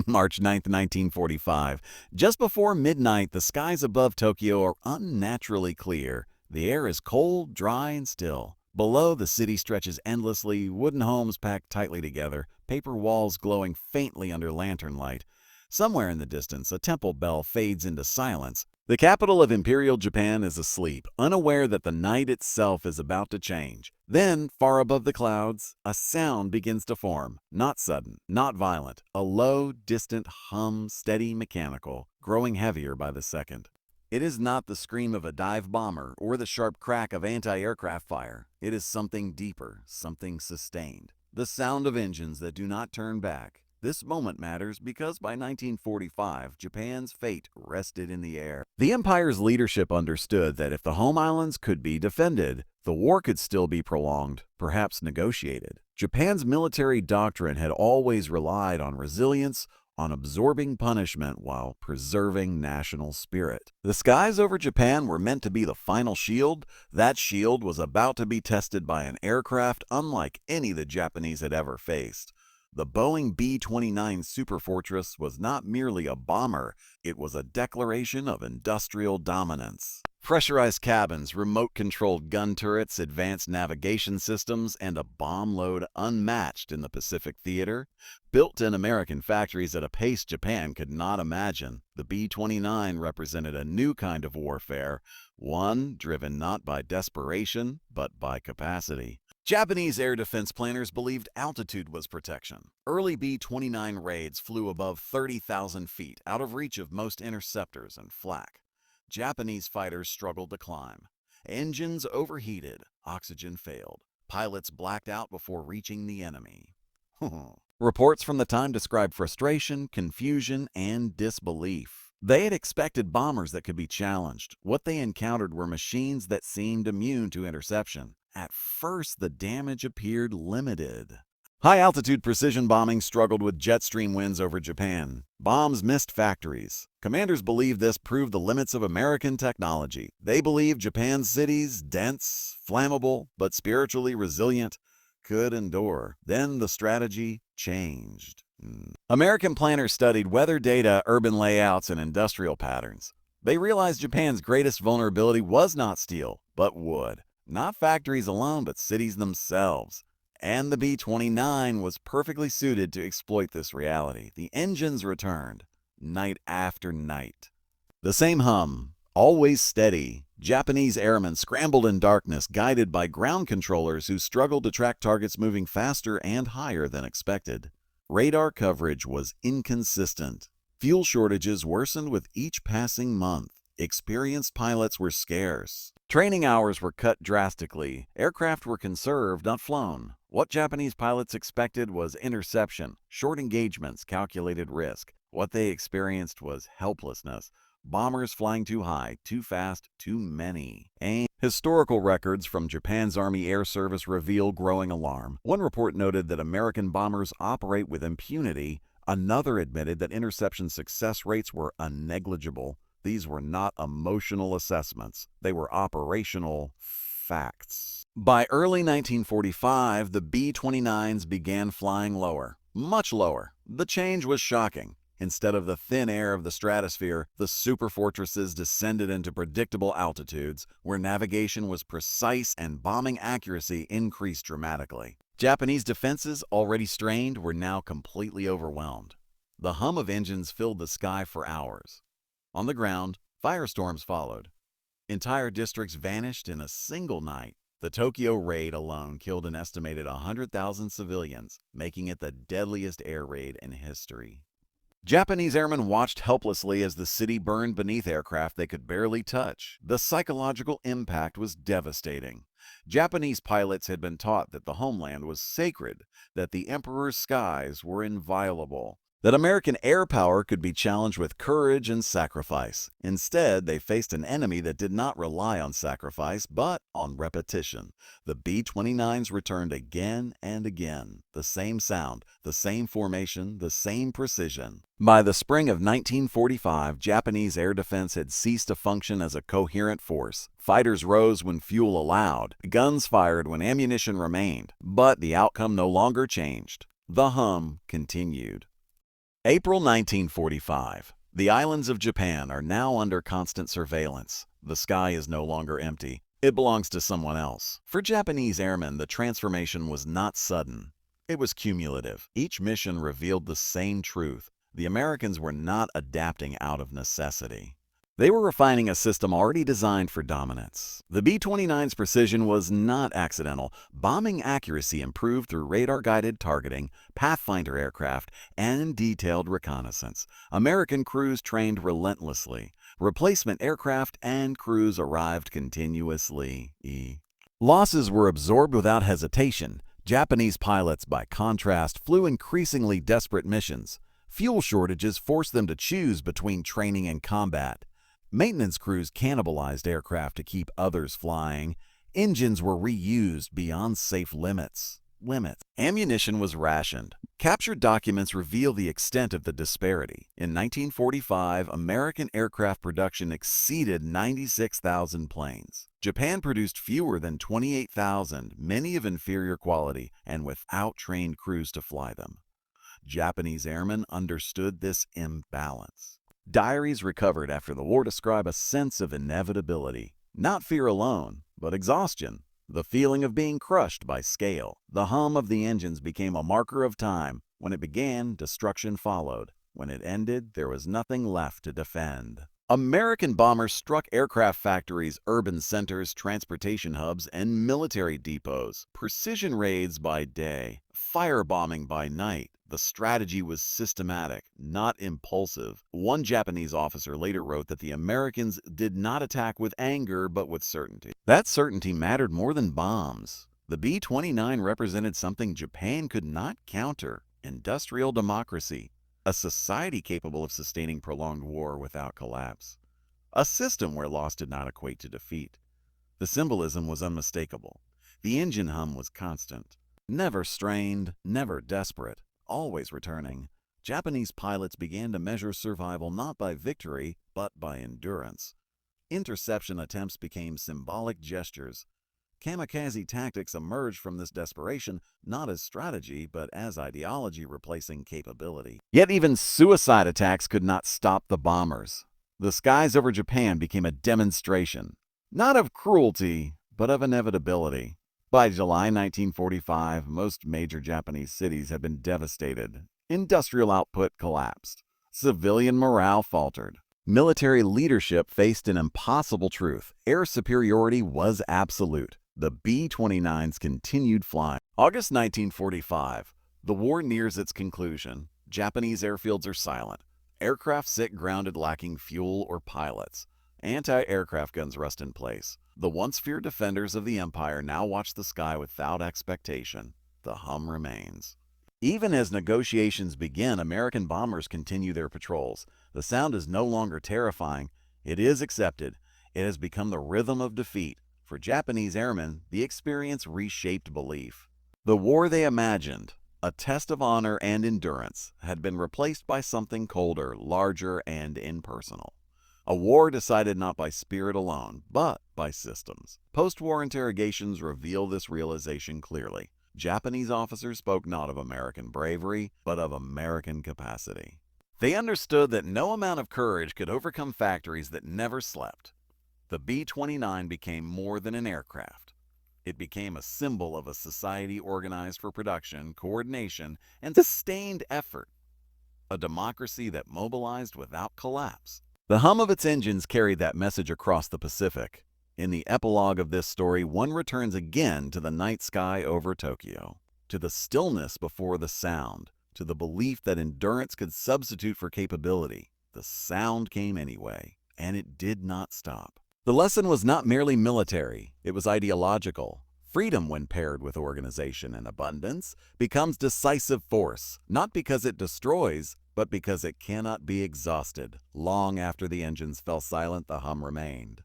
March 9th, 1945. Just before midnight, the skies above Tokyo are unnaturally clear. The air is cold, dry, and still. Below, the city stretches endlessly, wooden homes packed tightly together, paper walls glowing faintly under lantern light. Somewhere in the distance, a temple bell fades into silence. The capital of Imperial Japan is asleep, unaware that the night itself is about to change. Then, far above the clouds, a sound begins to form. Not sudden, not violent. A low, distant hum, steady, mechanical, growing heavier by the second. It is not the scream of a dive bomber or the sharp crack of anti-aircraft fire. It is something deeper, something sustained. The sound of engines that do not turn back. This moment matters because by 1945, Japan's fate rested in the air. The empire's leadership understood that if the home islands could be defended, the war could still be prolonged, perhaps negotiated. Japan's military doctrine had always relied on resilience, on absorbing punishment while preserving national spirit. The skies over Japan were meant to be the final shield. That shield was about to be tested by an aircraft unlike any the Japanese had ever faced. The Boeing B-29 Superfortress was not merely a bomber, it was a declaration of industrial dominance. Pressurized cabins, remote-controlled gun turrets, advanced navigation systems, and a bomb load unmatched in the Pacific theater. Built in American factories at a pace Japan could not imagine, the B-29 represented a new kind of warfare, one driven not by desperation, but by capacity. Japanese air defense planners believed altitude was protection. Early B-29 raids flew above 30,000 feet, out of reach of most interceptors and flak. Japanese fighters struggled to climb. Engines overheated, oxygen failed. Pilots blacked out before reaching the enemy. Reports from the time describe frustration, confusion, and disbelief. They had expected bombers that could be challenged. What they encountered were machines that seemed immune to interception. At first, the damage appeared limited. High-altitude precision bombing struggled with jet stream winds over Japan. Bombs missed factories. Commanders believed this proved the limits of American technology. They believed Japan's cities, dense, flammable, but spiritually resilient, could endure. Then the strategy changed. American planners studied weather data, urban layouts, and industrial patterns. They realized Japan's greatest vulnerability was not steel, but wood. Not factories alone, but cities themselves. And the B-29 was perfectly suited to exploit this reality. The engines returned, night after night. The same hum, always steady. Japanese airmen scrambled in darkness, guided by ground controllers who struggled to track targets moving faster and higher than expected. Radar coverage was inconsistent. Fuel shortages worsened with each passing month. Experienced pilots were scarce. Training hours were cut drastically. Aircraft were conserved, not flown. What Japanese pilots expected was interception, short engagements, calculated risk. What they experienced was helplessness. Bombers flying too high, too fast, too many. And historical records from Japan's Army Air Service reveal growing alarm. One report noted that American bombers operate with impunity. Another admitted that interception success rates were negligible. These were not emotional assessments. They were operational facts. By early 1945, the B-29s began flying lower, much lower. The change was shocking. Instead of the thin air of the stratosphere, the superfortresses descended into predictable altitudes, where navigation was precise and bombing accuracy increased dramatically. Japanese defenses, already strained, were now completely overwhelmed. The hum of engines filled the sky for hours. On the ground, firestorms followed. Entire districts vanished in a single night. The Tokyo raid alone killed an estimated 100,000 civilians, making it the deadliest air raid in history. Japanese airmen watched helplessly as the city burned beneath aircraft they could barely touch. The psychological impact was devastating. Japanese pilots had been taught that the homeland was sacred, that the emperor's skies were inviolable, that American air power could be challenged with courage and sacrifice. Instead, they faced an enemy that did not rely on sacrifice, but on repetition. The B-29s returned again and again. The same sound, the same formation, the same precision. By the spring of 1945, Japanese air defense had ceased to function as a coherent force. Fighters rose when fuel allowed. Guns fired when ammunition remained. But the outcome no longer changed. The hum continued. April 1945. The islands of Japan are now under constant surveillance. The sky is no longer empty. It belongs to someone else. For Japanese airmen, the transformation was not sudden. It was cumulative. Each mission revealed the same truth. The Americans were not adapting out of necessity. They were refining a system already designed for dominance. The B-29's precision was not accidental. Bombing accuracy improved through radar-guided targeting, Pathfinder aircraft, and detailed reconnaissance. American crews trained relentlessly. Replacement aircraft and crews arrived continuously. Losses were absorbed without hesitation. Japanese pilots, by contrast, flew increasingly desperate missions. Fuel shortages forced them to choose between training and combat. Maintenance crews cannibalized aircraft to keep others flying. Engines were reused beyond safe limits. Ammunition was rationed. Captured documents reveal the extent of the disparity. In 1945, American aircraft production exceeded 96,000 planes. Japan produced fewer than 28,000, many of inferior quality, and without trained crews to fly them. Japanese airmen understood this imbalance. Diaries recovered after the war describe a sense of inevitability. Not fear alone, but exhaustion. The feeling of being crushed by scale. The hum of the engines became a marker of time. When it began, destruction followed. When it ended, there was nothing left to defend. American bombers struck aircraft factories, urban centers, transportation hubs, and military depots. Precision raids by day, firebombing by night. The strategy was systematic, not impulsive. One Japanese officer later wrote that the Americans did not attack with anger, but with certainty. That certainty mattered more than bombs. The B-29 represented something Japan could not counter: industrial democracy. A society capable of sustaining prolonged war without collapse. A system where loss did not equate to defeat. The symbolism was unmistakable. The engine hum was constant. Never strained, never desperate, always returning. Japanese pilots began to measure survival not by victory, but by endurance. Interception attempts became symbolic gestures. Kamikaze tactics emerged from this desperation, not as strategy, but as ideology replacing capability. Yet even suicide attacks could not stop the bombers. The skies over Japan became a demonstration, not of cruelty, but of inevitability. By July 1945, most major Japanese cities had been devastated. Industrial output collapsed. Civilian morale faltered. Military leadership faced an impossible truth: air superiority was absolute. The B-29s continued flying. August 1945. The war nears its conclusion. Japanese airfields are silent. Aircraft sit grounded, lacking fuel or pilots. Anti-aircraft guns rest in place. The once feared defenders of the empire now watch the sky without expectation. The hum remains. Even as negotiations begin, American bombers continue their patrols. The sound is no longer terrifying. It is accepted. It has become the rhythm of defeat. For Japanese airmen, the experience reshaped belief. The war they imagined, a test of honor and endurance, had been replaced by something colder, larger, and impersonal. A war decided not by spirit alone, but by systems. Post-war interrogations reveal this realization clearly. Japanese officers spoke not of American bravery, but of American capacity. They understood that no amount of courage could overcome factories that never slept. The B-29 became more than an aircraft. It became a symbol of a society organized for production, coordination, and sustained effort. A democracy that mobilized without collapse. The hum of its engines carried that message across the Pacific. In the epilogue of this story, one returns again to the night sky over Tokyo, to the stillness before the sound, to the belief that endurance could substitute for capability. The sound came anyway, and it did not stop. The lesson was not merely military, it was ideological. Freedom, when paired with organization and abundance, becomes decisive force, not because it destroys, but because it cannot be exhausted. Long after the engines fell silent, the hum remained.